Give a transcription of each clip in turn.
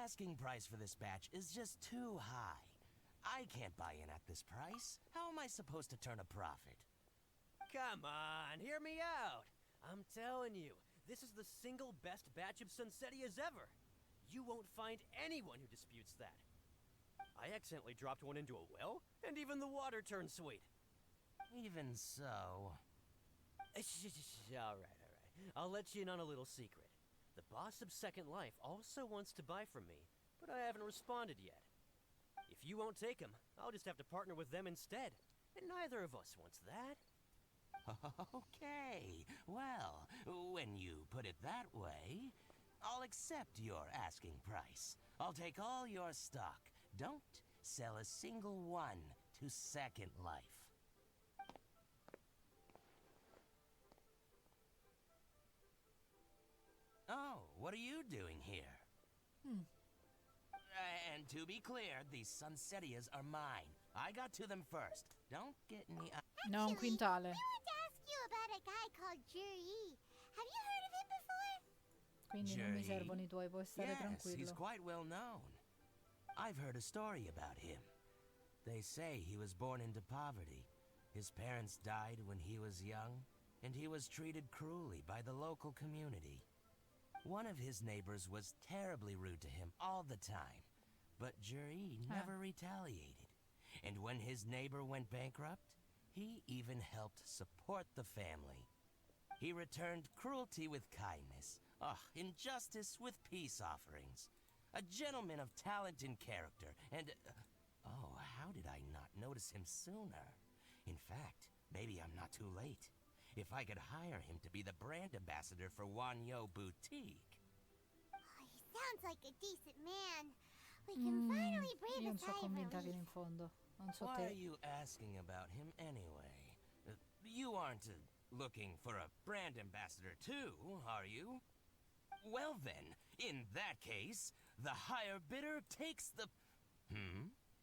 asking price for this batch is just too high. I can't buy in at this price. How am I supposed to turn a profit? Come on, hear me out. I'm telling you, this is the single best batch of Sunsettias ever. You won't find anyone who disputes that. I accidentally dropped one into a well, and even the water turned sweet. Even so... All right. I'll let you in on a little secret. The boss of Second Life also wants to buy from me, but I haven't responded yet. If you won't take him, I'll just have to partner with them instead. And neither of us wants that. Okay, well, when you put it that way, I'll accept your asking price. I'll take all your stock. Don't sell a single one to Second Life. Oh, what are you doing here? And to be clear, these Sunsettias are mine. I got to them first. Don't get me... No, un quintale. I want to ask you about a guy called Juri. Have you heard of him before? Quindi non mi servono I tuoi, puoi stare Yes, tranquillo. he's quite well known. I've heard a story about him. They say he was born into poverty. His parents died when he was young, and he was treated cruelly by the local community. One of his neighbors was terribly rude to him all the time, but Juri never retaliated. And when his neighbor went bankrupt, he even helped support the family. He returned cruelty with kindness, injustice with peace offerings. A gentleman of talent and character, and... oh, how did I not notice him sooner? In fact, maybe I'm not too late. If I could hire him to be the brand ambassador for Wanyo Boutique. Oh, he sounds like a decent man. We can finally breathe Io a non sono sigh of convinta fino relief. in fondo. Non so Why te. are you asking about him anyway? You aren't looking for a brand ambassador too, are you? Well then, in that case, the higher bidder takes the...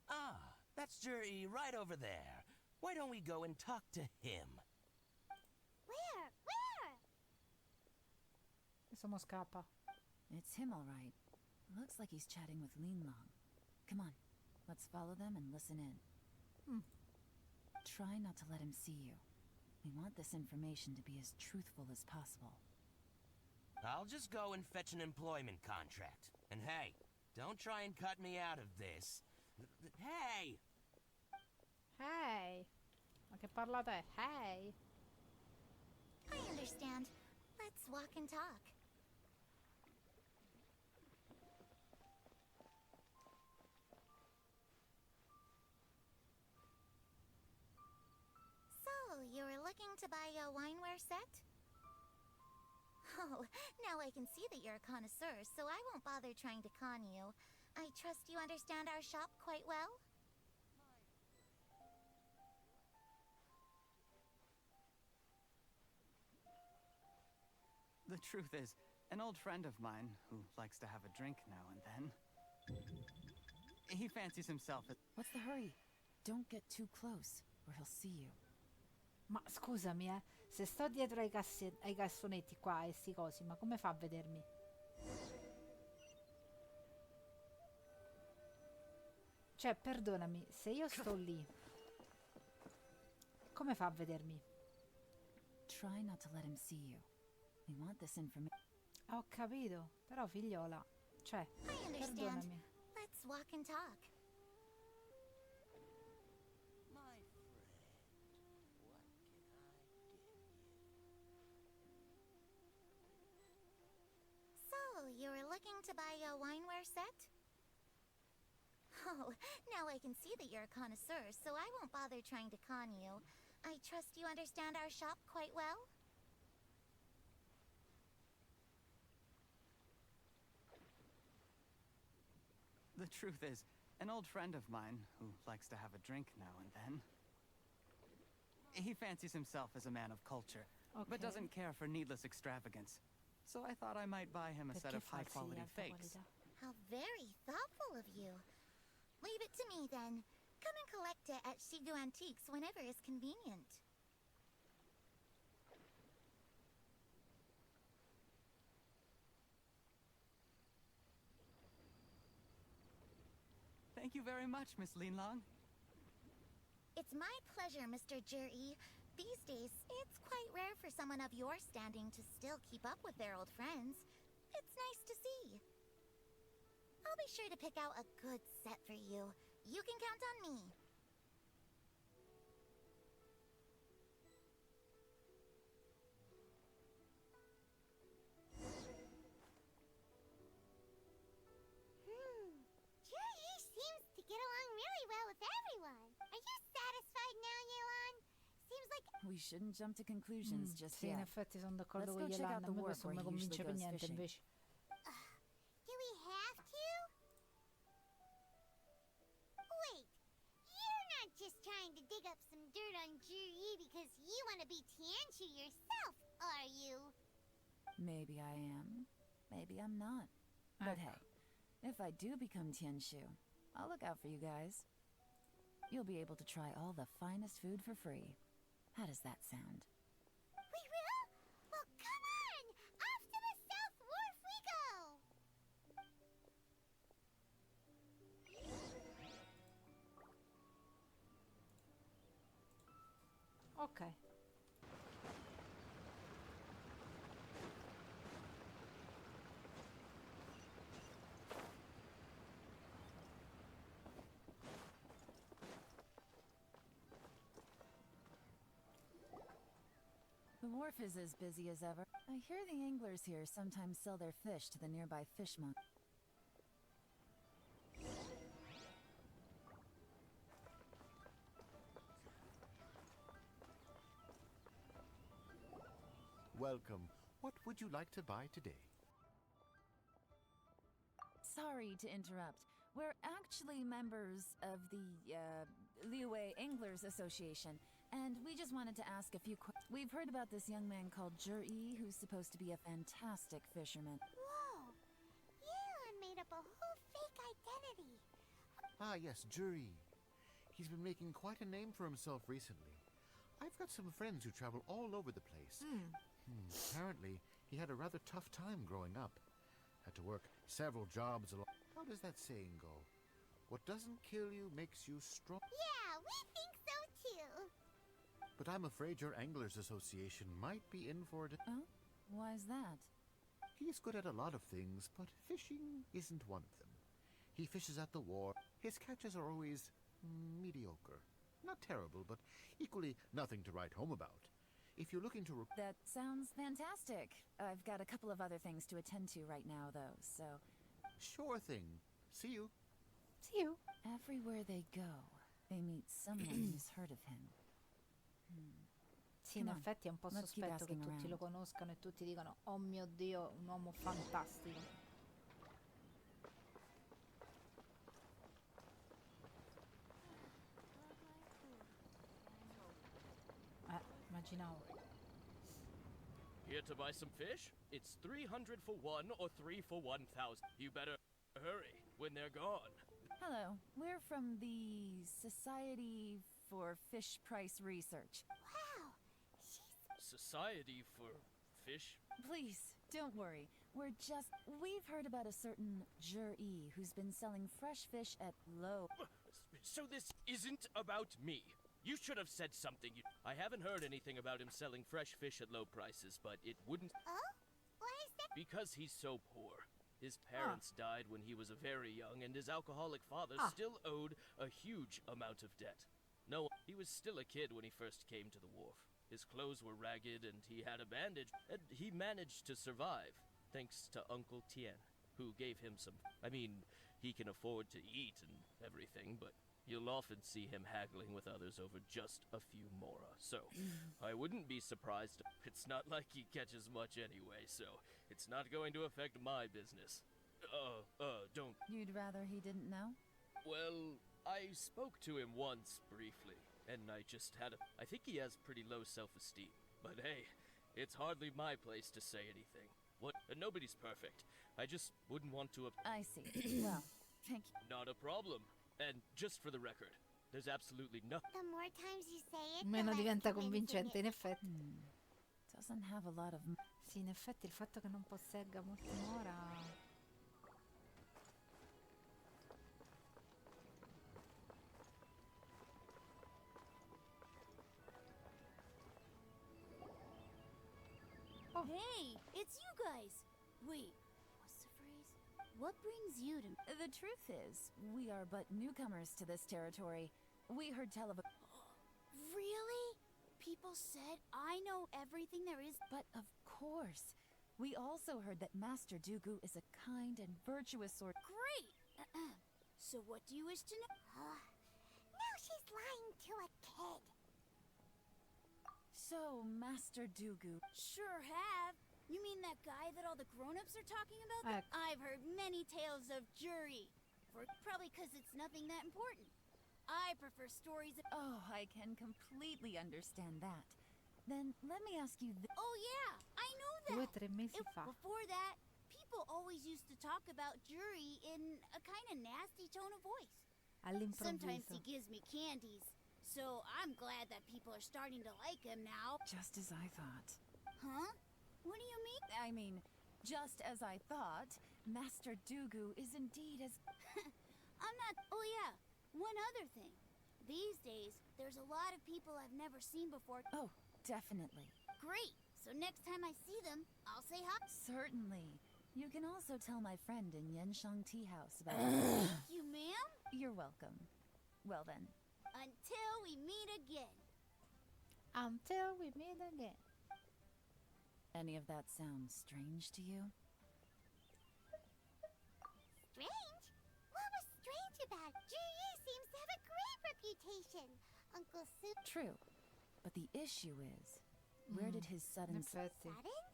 Ah, that's Juri right over there. Why don't we go and talk to him? Where? Insomma scappa. It's him, all right. Looks like he's chatting with Linlong. Come on, let's follow them and listen in. Try not to let him see you. We want this information to be as truthful as possible. I'll just go and fetch an employment contract. And hey, don't try and cut me out of this. Hey! Hey! Ma che parlate è? Hey! I understand. Let's walk and talk. So, you were looking to buy a wineware set? Oh, now I can see that you're a connoisseur, so I won't bother trying to con you. I trust you understand our shop quite well? The truth is, an old friend of mine, who likes to have a drink now and then, he fancies himself as... What's the hurry? Don't get too close, or he'll see you. Ma scusami, se sto dietro ai cassonetti qua e sti cosi, ma come fa a vedermi? Cioè, perdonami, se io sto lì, come fa a vedermi? Try not to let him see you. We want this information. Ho capito, però figliola, cioè, I understand. perdonami. Let's walk and talk. My friend, what can I give you? So, you were looking to buy a wineware set? Oh, now I can see that you're a connoisseur, so I won't bother trying to con you. I trust you understand our shop quite well? The truth is, an old friend of mine, who likes to have a drink now and then, he fancies himself as a man of culture, but doesn't care for needless extravagance. So I thought I might buy him a set Perché of farsi high-quality alta fakes. qualità? How very thoughtful of you. Leave it to me, then. Come and collect it at Shigu Antiques whenever is convenient. Thank you very much, Miss Linlong. It's my pleasure, Mr. Juri. These days, it's quite rare for someone of your standing to still keep up with their old friends. It's nice to see. I'll be sure to pick out a good set for you. You can count on me. Juri seems to get along really well with everyone. Are you satisfied now, Yelan? Seems like We shouldn't jump to conclusions just Sì, in yet. effetti sono d'accordo Let's con go check Yelan. out A the me wharf questo non mi where he convince usually per goes niente, fishing. invece. do we have to? Wait, you're not just trying to dig up some dirt on Juri because you want to be Tianchu yourself, are you? Maybe I am. Maybe I'm not. But Ecco. hey, if I do become Tianshu, I'll look out for you guys. You'll be able to try all the finest food for free. How does that sound? We will? Well, come on! Off to the South Wharf we go! Ok. The wharf is as busy as ever. I hear the anglers here sometimes sell their fish to the nearby fishmonger. Welcome. What would you like to buy today? Sorry to interrupt. We're actually members of the, Liyue Anglers Association, and we just wanted to ask a few questions. We've heard about this young man called Juri, who's supposed to be a fantastic fisherman. Whoa! Yelan made up a whole fake identity. Ah, yes, Juri. He's been making quite a name for himself recently. I've got some friends who travel all over the place. Apparently, he had a rather tough time growing up. Had to work several jobs along. How does that saying go? What doesn't kill you makes you strong. Yeah, we think so too. But I'm afraid your Anglers Association might be in for it. Oh? Why's that? He's good at a lot of things, but fishing isn't one of them. He fishes at the wharf. His catches are always mediocre. Not terrible, but equally nothing to write home about. If you're looking to That sounds fantastic. I've got a couple of other things to attend to right now, though, so... Sure thing. See you. See you. Everywhere they go, they meet someone who's heard of him. Sì, in Come on, effetti è un po' let's keep sospetto che asking tutti lo around. conoscano e tutti dicano: oh mio Dio, un uomo fantastico. Immaginavo. Here to buy some fish? It's 300 for one or 3 for 1,000. You better hurry when they're gone. Hello, we're from the Society for Fish Price Research. Wow, she's Society for Fish? Please, don't worry. We've heard about a certain Juri who's been selling fresh fish at low. So this isn't about me. You should have said something. I haven't heard anything about him selling fresh fish at low prices, but it wouldn't... oh? Why is that? Because he's so poor. His parents died when he was very young, and his alcoholic father Ah. still owed a huge amount of debt. No, he was still a kid when he first came to the wharf. His clothes were ragged, and he had a bandage, and he managed to survive, thanks to Uncle Tien, who gave him some... I mean, he can afford to eat and everything, but you'll often see him haggling with others over just a few mora. So, I wouldn't be surprised. It's not like he catches much anyway, so it's not going to affect my business. Don't. You'd rather he didn't know? Well, I spoke to him once briefly, and I just had a... I think he has pretty low self-esteem. But hey, it's hardly my place to say anything. What? Nobody's perfect. I just wouldn't want to... I see. Well, thank you. Not a problem. And just for the record, there's absolutely nothing... The more times you say it, the Meno less diventa convincing convincente, in effetti. Doesn't have a lot of... Sì, in effetti il fatto che non possegga molti mora. Hey, it's you guys. Wait, what's the phrase? What brings you to... The truth is, we are but newcomers to this territory. We heard tell of a... Really? People said I know everything there is. But of course. We also heard that Master Dooku is a kind and virtuous sort. Great! So what do you wish to know? Now she's lying to a kid. So, Master Dooku... Sure have. You mean that guy that all the grown-ups are talking about? I've heard many tales of Juri. Probably because it's nothing that important. I prefer stories of... Oh, I can completely understand that. Then let me ask you Oh yeah, I know that. 2 o 3 mesi fa. Before that, people always used to talk about Juri in a kind of nasty tone of voice. Sometimes he All'improvviso. gives me candies. So I'm glad that people are starting to like him now. Just as I thought. Huh? What do you mean? I mean, just as I thought, Master Dooku is indeed as... I'm not... Oh yeah, one other thing. These days, there's a lot of people I've never seen before. Oh, definitely. Great. So next time I see them, I'll say hi. Certainly. You can also tell my friend in Yenshang Tea House about... You, ma'am? You're welcome. Well then. Until we meet again. Until we meet again. Any of that sound strange to you? Strange? What was strange about it? Juri seems to have a great reputation. Uncle Su... True. But the issue is, where did his sudden... Infatti. Sudden?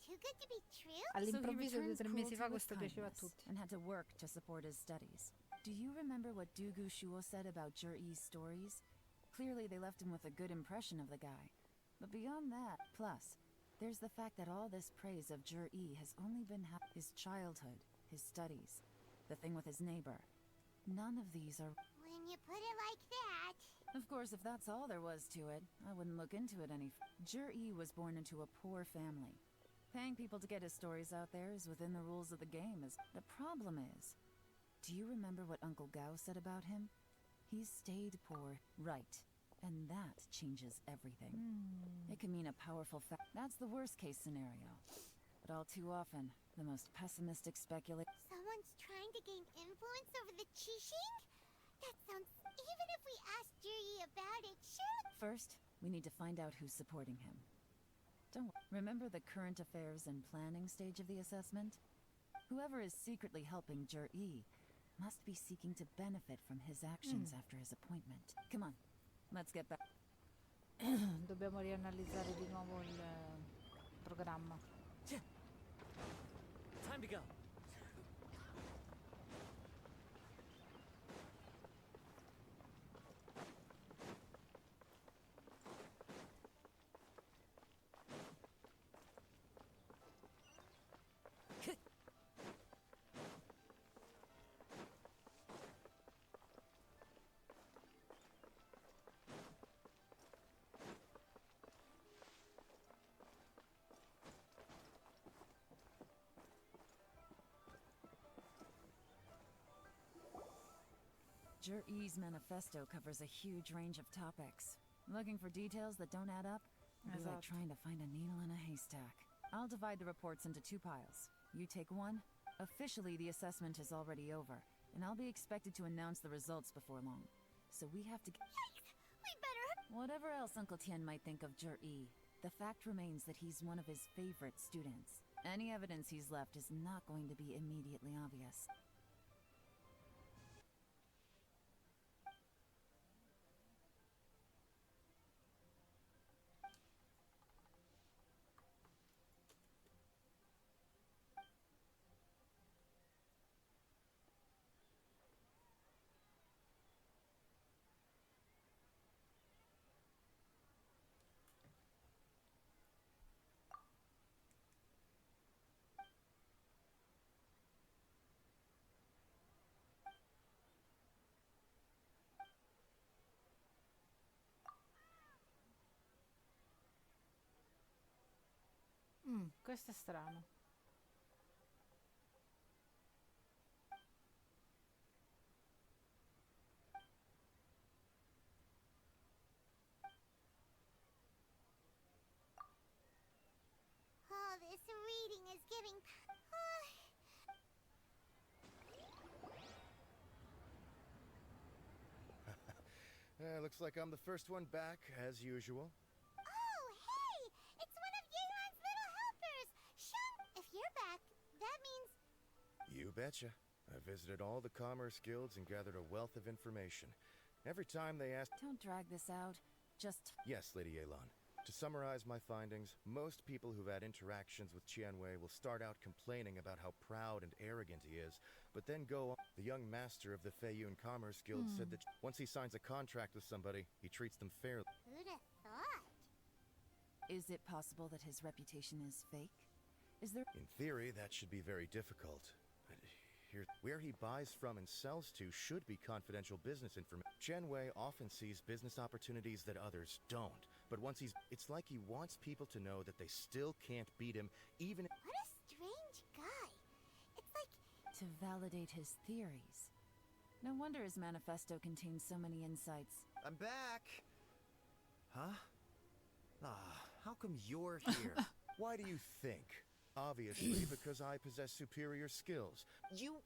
Too good to be true? All'improvviso 2 o 3 mesi fa cruelty with questo piaceva a kindness tutti. and had to work to support his studies. Do you remember what Doogu Shuo said about Juri's stories? Clearly they left him with a good impression of the guy. But beyond that, plus, there's the fact that all this praise of Juri has only been his childhood, his studies, the thing with his neighbor. None of these are... When you put it like that... Of course, if that's all there was to it, I wouldn't look into it any... Juri was born into a poor family. Paying people to get his stories out there is within the rules of the game. The problem is, do you remember what Uncle Gao said about him? He stayed poor, right, and that changes everything. It can mean a powerful fact. That's the worst case scenario. But all too often, the most pessimistic speculation... Someone's trying to gain influence over the Qixing? That sounds... Even if we asked Juri about it, sure... First, we need to find out who's supporting him. Don't remember the current affairs and planning stage of the assessment? Whoever is secretly helping Juri must be seeking to benefit from his actions after his appointment. Come on, let's get back. Dobbiamo rianalizzare di nuovo il programma. Time to go. Juri's manifesto covers a huge range of topics. Looking for details that don't add up? It'd be like trying to find a needle in a haystack. I'll divide the reports into 2 piles. You take one. Officially, the assessment is already over, and I'll be expected to announce the results before long. So we have to get... We better... Whatever else Uncle Tian might think of Juri, the fact remains that he's one of his favorite students. Any evidence he's left is not going to be immediately obvious. Questo è strano. All this reading is giving... Looks like I'm the first one back, as usual. Oh, hey! It's one of Yelan's little helpers! Shum! If you're back, that means... You betcha. I visited all the commerce guilds and gathered a wealth of information. Every time they asked... Don't drag this out. Just... Yes, Lady Yelan. To summarize my findings, most people who've had interactions with Qianwei will start out complaining about how proud and arrogant he is, but then go on. The young master of the Feiyun Commerce Guild said that once he signs a contract with somebody, he treats them fairly. Who'd have thought? Is it possible that his reputation is fake? Is there... In theory, that should be very difficult. But where he buys from and sells to should be confidential business information. Qianwei often sees business opportunities that others don't. But once it's like he wants people to know that they still can't beat him, even... What a strange guy. It's like... To validate his theories. No wonder his manifesto contains so many insights. I'm back! Huh? How come you're here? Why do you think? Obviously, because I possess superior skills. You...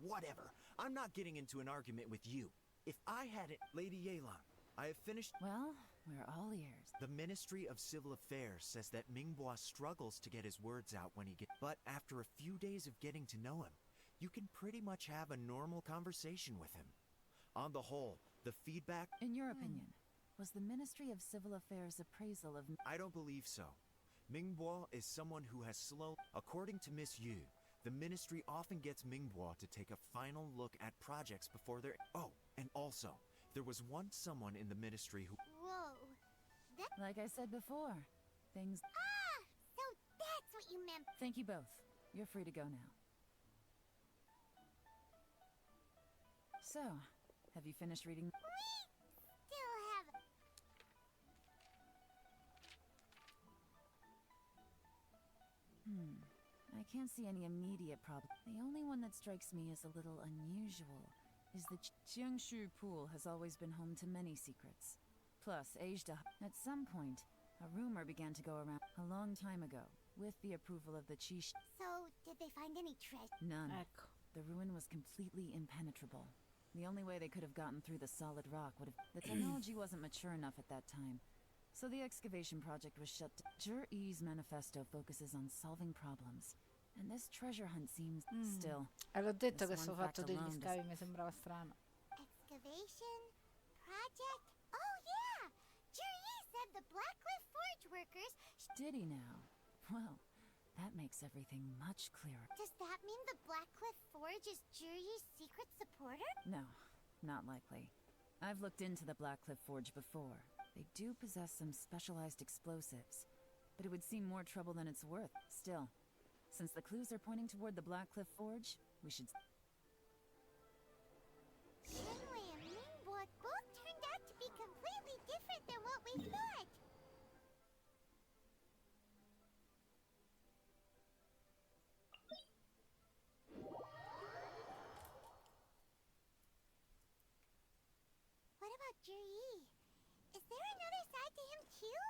Whatever. I'm not getting into an argument with you. If I hadn't... Lady Yelan, I have finished... Well, we're all ears. The Ministry of Civil Affairs says that Mingbois struggles to get his words out when he gets... But after a few days of getting to know him, you can pretty much have a normal conversation with him. On the whole, the feedback... In your opinion, was the Ministry of Civil Affairs' appraisal of... I don't believe so. Mingbois is someone who has slow... According to Miss Yu, the Ministry often gets Mingbois to take a final look at projects before they're... Oh, and also, there was once someone in the Ministry who... Whoa. That... Like I said before, things... Ah! So that's what you meant. Thank you both. You're free to go now. So, have you finished reading? We still have... I can't see any immediate problem. The only one that strikes me as a little unusual is the Jiangshu Pool has always been home to many secrets. Plus, Ajda... At some point, a rumor began to go around a long time ago, with the approval of the Chish... So, did they find any treasure? None. Ecco. The ruin was completely impenetrable. The only way they could have gotten through the solid rock would have... The technology wasn't mature enough at that time. So the excavation project was shut down. Zhi-Yi's manifesto focuses on solving problems. And this treasure hunt seems... Still... L'ho detto che this sto one fact fatto degli alone scavi mi sembrava strano. Excavation? Project? Oh yeah! Zhi-Yi said the Blackcliff Forge workers... Did he now? Well, that makes everything much clearer. Does that mean the Blackcliff Forge is Zhi-Yi's secret supporter? No, not likely. I've looked into the Blackcliff Forge before. They do possess some specialized explosives, but it would seem more trouble than it's worth. Still, since the clues are pointing toward the Blackcliff Forge, we should... Shenwei and Mingbois both turned out to be completely different than what we thought. What about Zhi-Yi? Is there another side to him too?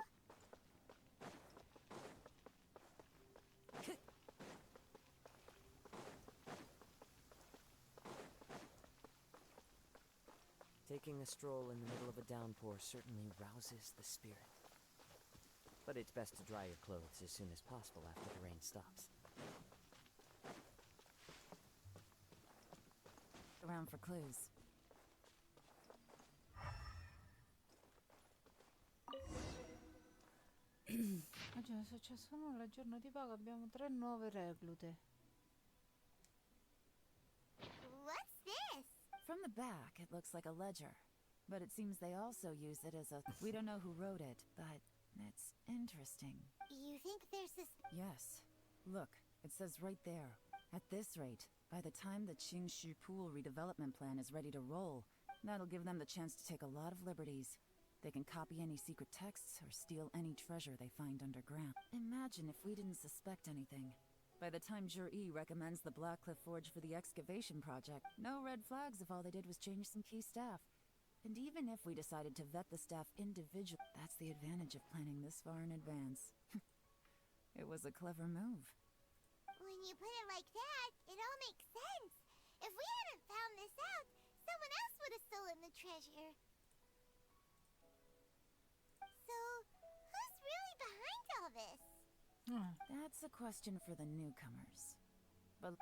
Taking a stroll in the middle of a downpour certainly rouses the spirit. But it's best to dry your clothes as soon as possible after the rain stops. Around for clues. Oggi non è successo nulla, giorno di pago abbiamo 3 nuove reclute. What's this? From the back, it looks like a ledger. But it seems they also use it as a... We don't know who wrote it, but it's interesting. You think there's this... Yes. Look, it says right there. At this rate, by the time the Qingshu Pool redevelopment plan is ready to roll, that'll give them the chance to take a lot of liberties. They can copy any secret texts or steal any treasure they find underground. Imagine if we didn't suspect anything. By the time Zhi-Yi recommends the Blackcliff Forge for the excavation project, no red flags if all they did was change some key staff. And even if we decided to vet the staff individually, that's the advantage of planning this far in advance. It was a clever move. When you put it like that, it all makes sense. If we hadn't found this out, someone else would have stolen the treasure. So, who's really behind all this? That's a question for the newcomers. But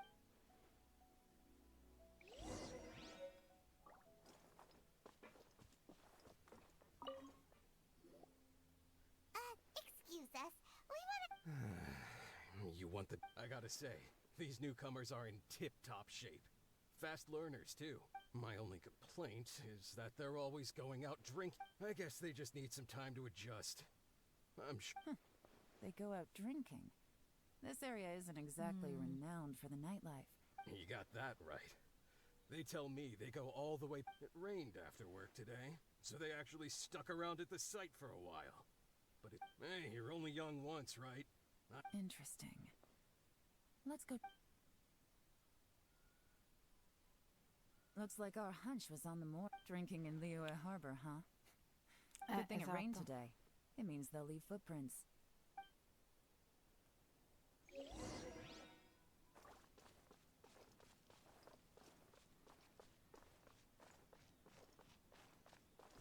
Excuse us. We wanna... You want the... I gotta say, these newcomers are in tip-top shape. Fast learners, too. My only complaint is that they're always going out drinking. I guess they just need some time to adjust. I'm sure... They go out drinking. This area isn't exactly renowned for the nightlife. You got that right. They tell me they go all the way... It rained after work today, so they actually stuck around at the site for a while. But hey, you're only young once, right? Interesting. Let's go... Looks like our hunch was on the moor. Drinking in Liyue Harbor, huh? Good thing it rained today. It means they'll leave footprints.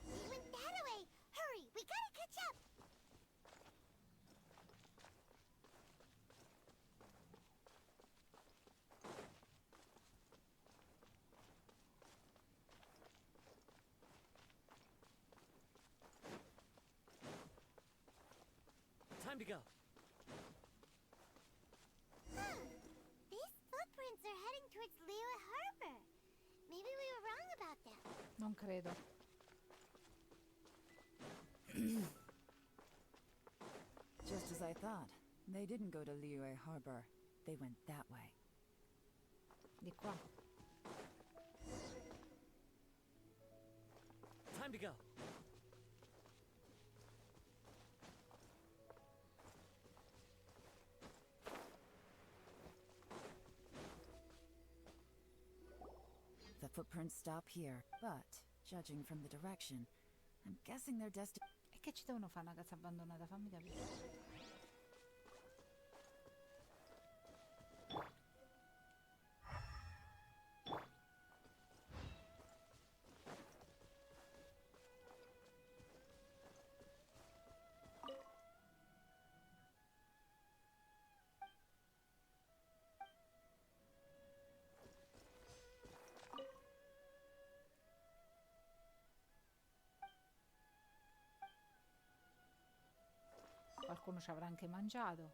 We went that way! Hurry, we gotta catch up! Time to go. These footprints are heading towards Liyue Harbor. Maybe we were wrong about them. Non credo. Just as I thought. They didn't go to Liyue Harbor. They went that way. Di qua. Time to go. The footprints stop here, but judging from the direction, I'm guessing they're destined. E che ci devono fare una casa abbandonata? Fammi capire. Qualcuno ci avrà anche mangiato.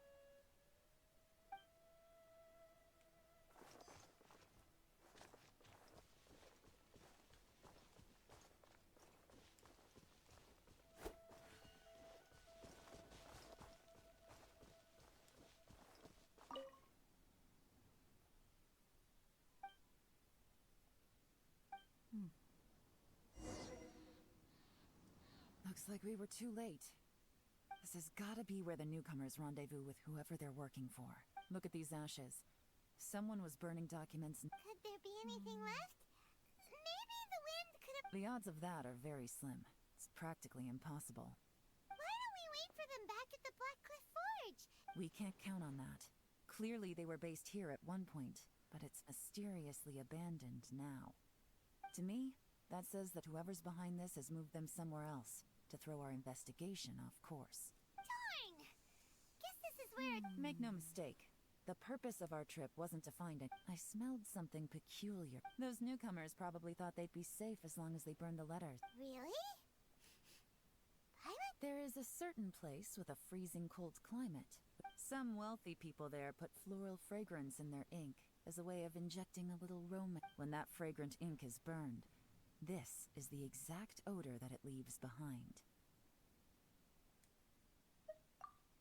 Looks like we were too late. This has gotta be where the newcomers rendezvous with whoever they're working for. Look at these ashes. Someone was burning documents and... Could there be anything left? Maybe the wind could have... The odds of that are very slim. It's practically impossible. Why don't we wait for them back at the Black Cliff Forge? We can't count on that. Clearly they were based here at one point, but it's mysteriously abandoned now. To me, that says that whoever's behind this has moved them somewhere else. To throw our investigation off course. Darn! Guess this is where... Make no mistake. The purpose of our trip wasn't to find it. I smelled something peculiar. Those newcomers probably thought they'd be safe as long as they burned the letters. Really? There is a certain place with a freezing cold climate. Some wealthy people there put floral fragrance in their ink as a way of injecting a little romance. When that fragrant ink is burned, this is the exact odor that it leaves behind.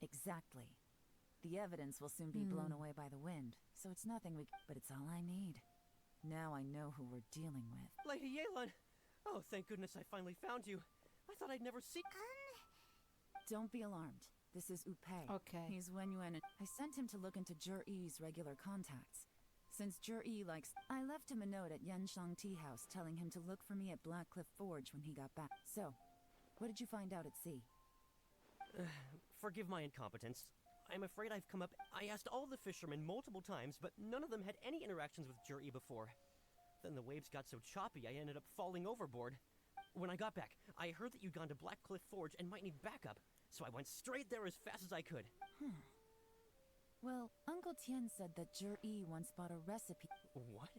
Exactly. The evidence will soon be blown away by the wind, so it's nothing we... But it's all I need. Now I know who we're dealing with. Lady Yelan! Oh, thank goodness I finally found you. I thought I'd never see... Don't be alarmed. This is Upe. Okay. He's Wenyuan. I sent him to look into Jur-E's regular contacts. Since Jur-E likes... I left him a note at Yanshang Tea House telling him to look for me at Black Cliff Forge when he got back. So, what did you find out at sea? Forgive my incompetence. I'm afraid I've come up... I asked all the fishermen multiple times, but none of them had any interactions with Jur-E before. Then the waves got so choppy I ended up falling overboard. When I got back, I heard that you'd gone to Blackcliff Forge and might need backup, so I went straight there as fast as I could. Well, Uncle Tien said that Jur-E once bought a recipe. What?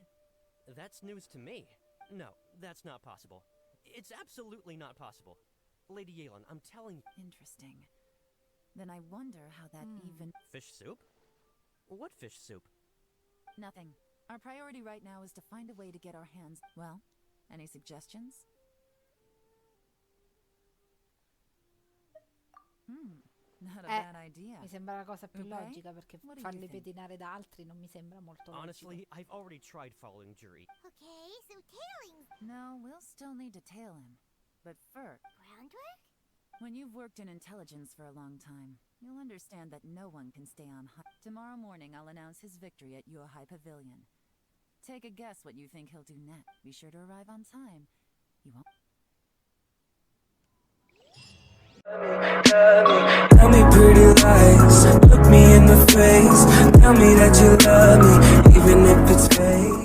That's news to me. No, that's not possible. It's absolutely not possible. Lady Yelan, I'm telling you. Interesting. Then I wonder how that even... Fish soup? What fish soup? Nothing. Our priority right now is to find a way to get our hands... Well, any suggestions? Not a bad idea. Mi sembra la cosa più Okay. logica, perché What do you farli think? pedinare da altri non mi sembra molto Honestly, logico. I've already tried following Jur-E. Okay, so tailing. No, we'll still need to tail him. But Ferk, Groundwork? when you've worked in intelligence for a long time, you'll understand that no one can stay on high. Tomorrow morning, I'll announce his victory at Yuehai Pavilion. Take a guess what you think he'll do next. Be sure to arrive on time. You won't... Tell me pretty lies, look me in the face. Tell me that you love me, even if it's fake.